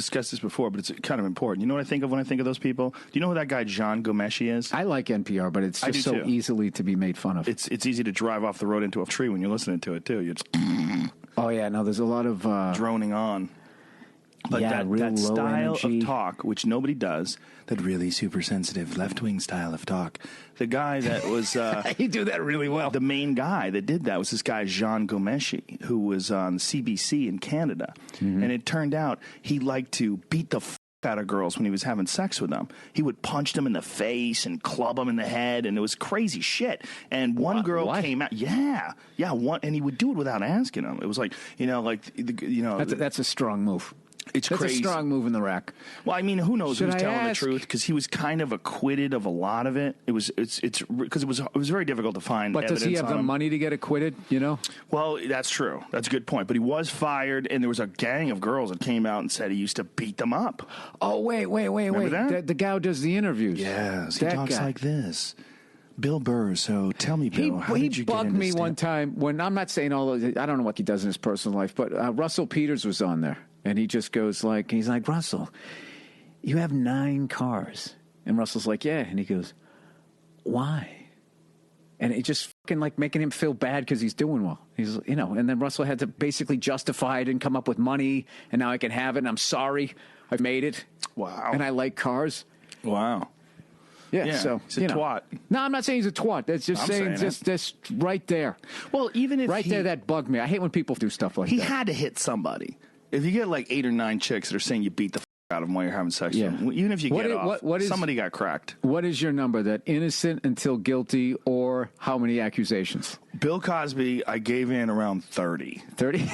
discussed this before, but it's kind of important. You know what I think of when I think of those people? Do you know who that guy John Gomeshi is? I like NPR, but it's just so easily to be made fun of. It's easy to drive off the road into a tree when you're listening to it, too. You're just oh, yeah. No, there's a lot of... droning on. But that style of talk, which nobody does, that really super sensitive left-wing style of talk, the guy that was... you do that really well. The main guy that did that was this guy, Jean Gomeshi, who was on CBC in Canada. Mm-hmm. And it turned out he liked to beat the out of girls when he was having sex with them. He would punch them in the face and club them in the head, and it was crazy shit. And one girl came out... and he would do it without asking them. It was like, That's a strong move. It's crazy. That's a strong move in the rack. Well, I mean, who knows who's telling the truth? Because he was kind of acquitted of a lot of it. It was very difficult to find. But does he have the money to get acquitted? You know. Well, that's true. That's a good point. But he was fired, and there was a gang of girls that came out and said he used to beat them up. Oh wait! The guy who does the interviews. Yes, he talks like this. Bill Burr. So tell me, Bill, how did you get into bugged me one time when I'm not saying all those. I don't know what he does in his personal life, but Russell Peters was on there. And he just goes he's like, Russell, you have 9 cars. And Russell's like, yeah. And he goes, why? And it just fucking like making him feel bad because he's doing well. He's, and then Russell had to basically justify it and come up with money. And now I can have it. And I'm sorry. I've made it. Wow. And I like cars. Wow. Yeah, so he's a twat. No, I'm not saying he's a twat. That's just saying just right there. Well, even if there, that bugged me. I hate when people do stuff like that. He had to hit somebody. If you get like 8 or 9 chicks that are saying you beat the out of them while you're having sex with them, even if you get off, somebody got cracked. What is your number? That innocent until guilty, or how many accusations? Bill Cosby, I gave in around 30. 30?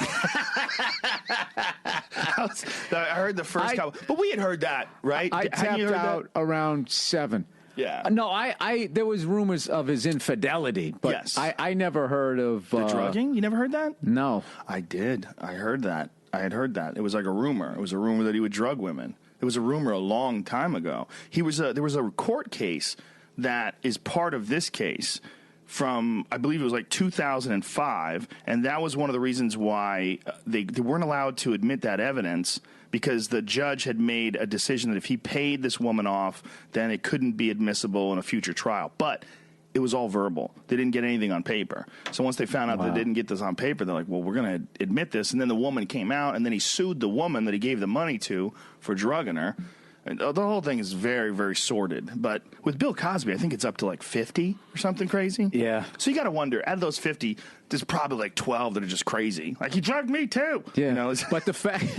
I heard the first couple, but we had heard that, right? I tapped out around 7. Yeah. No, I there was rumors of his infidelity, but yes. I never heard of... The drugging? You never heard that? No. I did. I heard that. I had heard that. It was like a rumor. It was a rumor that he would drug women. It was a rumor a long time ago. There was a court case that is part of this case from, I believe it was like 2005, and that was one of the reasons why they weren't allowed to admit that evidence, because the judge had made a decision that if he paid this woman off, then it couldn't be admissible in a future trial. But it was all verbal. They didn't get anything on paper. So once they found out they didn't get this on paper, they're like, well, we're going to admit this. And then the woman came out, and then he sued the woman that he gave the money to for drugging her. And the whole thing is very, very sordid. But with Bill Cosby, I think it's up to like 50 or something crazy. Yeah. So you got to wonder, out of those 50, there's probably like 12 that are just crazy. Like, he drugged me too. Yeah. But the fact...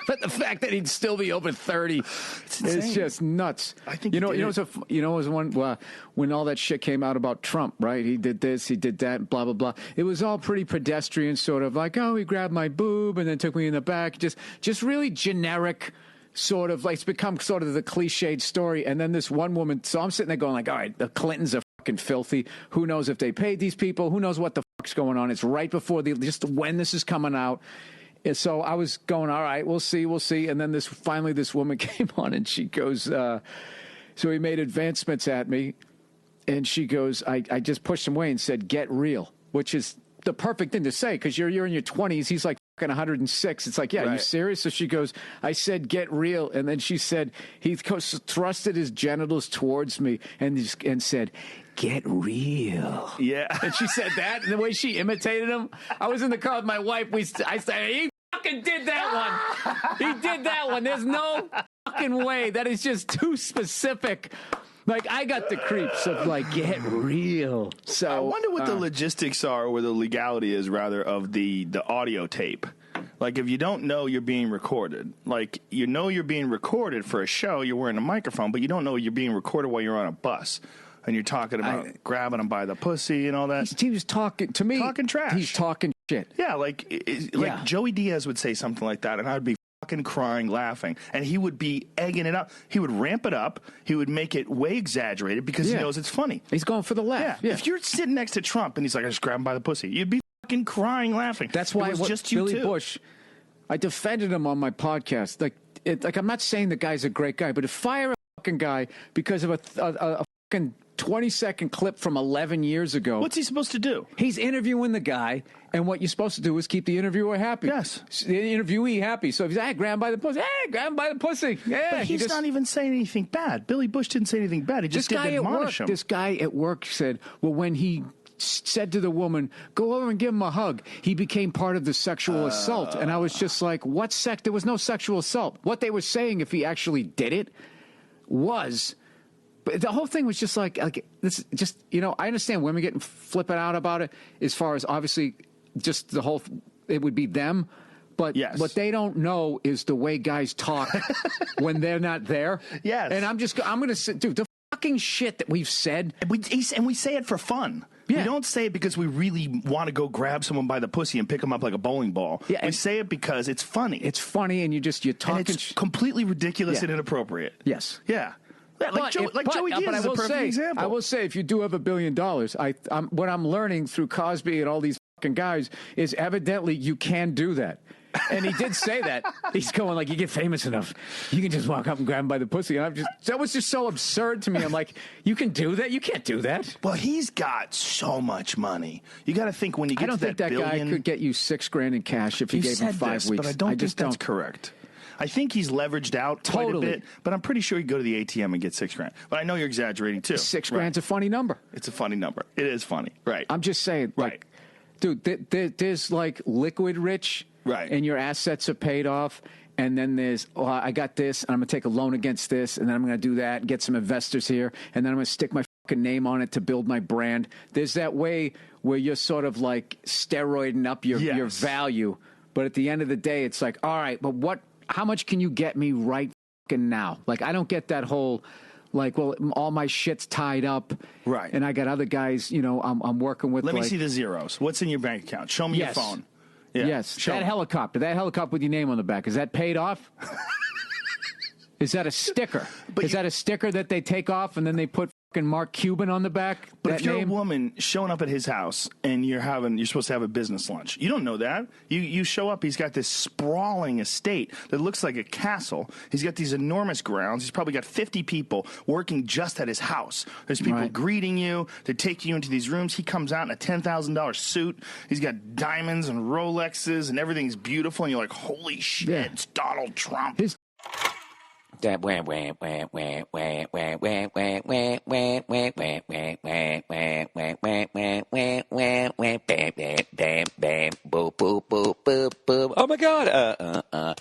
But the fact that he'd still be over 30 is just nuts. I think was one when all that shit came out about Trump, right? He did this, he did that, blah blah blah. It was all pretty pedestrian, sort of like, oh, he grabbed my boob and then took me in the back, just really generic. Sort of like, it's become sort of the cliched story. And then this one woman, so I'm sitting there going like, all right, the Clintons are fucking filthy. Who knows if they paid these people? Who knows what the fuck's going on? It's right before just when this is coming out. So I was going, all right, we'll see. And then finally this woman came on and she goes, so he made advancements at me. And she goes, I just pushed him away and said, get real, which is the perfect thing to say, because you're in your 20s. He's like fucking 106. It's like, yeah, right. Are you serious? So she goes, I said, get real. And then she said, he thrusted his genitals towards me and said, get real. Yeah. And she said that, and the way she imitated him, I was in the car with my wife. I said, he fucking did that one. He did that one. There's no fucking way. That is just too specific. Like, I got the creeps of, like, get real. So I wonder what the logistics are, or the legality is, rather, of the audio tape. Like, if you don't know you're being recorded, like, you know you're being recorded for a show, you're wearing a microphone, but you don't know you're being recorded while you're on a bus. And you're talking about grabbing him by the pussy and all that. He was talking, to me. Talking trash. He's talking shit. Yeah, like Joey Diaz would say something like that, and I would be fucking crying, laughing. And he would be egging it up. He would ramp it up. He would make it way exaggerated because he knows it's funny. He's going for the laugh. Yeah. If you're sitting next to Trump and he's like, I just grabbed him by the pussy, you'd be fucking crying, laughing. That's why Billy Bush, I defended him on my podcast. Like I'm not saying the guy's a great guy, but to fire a fucking guy because of a fucking 20-second clip from 11 years ago. What's he supposed to do? He's interviewing the guy, and what you're supposed to do is keep the interviewer happy. Yes. The interviewee happy. So if he's, grab him by the pussy. Hey, grab him by the pussy. Yeah. But he's not even saying anything bad. Billy Bush didn't say anything bad. He just didn't admonish him. This guy at work said, well, when he said to the woman, go over and give him a hug, he became part of the sexual assault. And I was just like, what sex? There was no sexual assault. What they were saying, if he actually did it, was... But the whole thing was just like this. Just, you know, I understand women getting flipping out about it as far as obviously just the whole, it would be them. But yes. What they don't know is the way guys talk when they're not there. Yes. And I'm going to say, dude, the fucking shit that we've said. And we say it for fun. Yeah. We don't say it because we really want to go grab someone by the pussy and pick them up like a bowling ball. Yeah, we say it because it's funny. It's funny, and you're talking. And it's completely ridiculous and inappropriate. Yes. Yeah. Yeah, like Joey Diaz is a perfect example. I will say, if you do have $1 billion, what I'm learning through Cosby and all these fucking guys is evidently you can do that. And he did say that. He's going like, you get famous enough, you can just walk up and grab him by the pussy. And that was just so absurd to me. I'm like, you can do that? You can't do that. Well, he's got so much money. You got to think when you get to that billion. I don't think that guy could get you $6,000 in cash if you gave him 5 weeks. But I don't think that's correct. I think he's leveraged out quite a bit, but I'm pretty sure he'd go to the ATM and get $6,000. But I know you're exaggerating too. $6,000's a funny number. It's a funny number. It is funny, right? I'm just saying, like, dude, there's like liquid rich, right? And your assets are paid off, and then there's, I got this, and I'm gonna take a loan against this, and then I'm gonna do that, and get some investors here, and then I'm gonna stick my fucking name on it to build my brand. There's that way where you're sort of like steroiding up your value, but at the end of the day, it's like, all right, but what? How much can you get me right fucking now? Like, I don't get that whole, like, well, all my shit's tied up. Right. And I got other guys, you know, I'm working with. Let me see the zeros. What's in your bank account? Show me your phone. Yeah. Yes. That helicopter with your name on the back, is that paid off? Is that a sticker? Is that a sticker that they take off and then they put fucking Mark Cuban on the back? But if you're a woman showing up at his house and you're supposed to have a business lunch, you don't know that. You show up, he's got this sprawling estate that looks like a castle. He's got these enormous grounds. He's probably got 50 people working just at his house. There's people greeting you. They're taking you into these rooms. He comes out in a $10,000 suit. He's got diamonds and Rolexes and everything's beautiful. And you're like, holy shit, it's Donald Trump. That oh my God.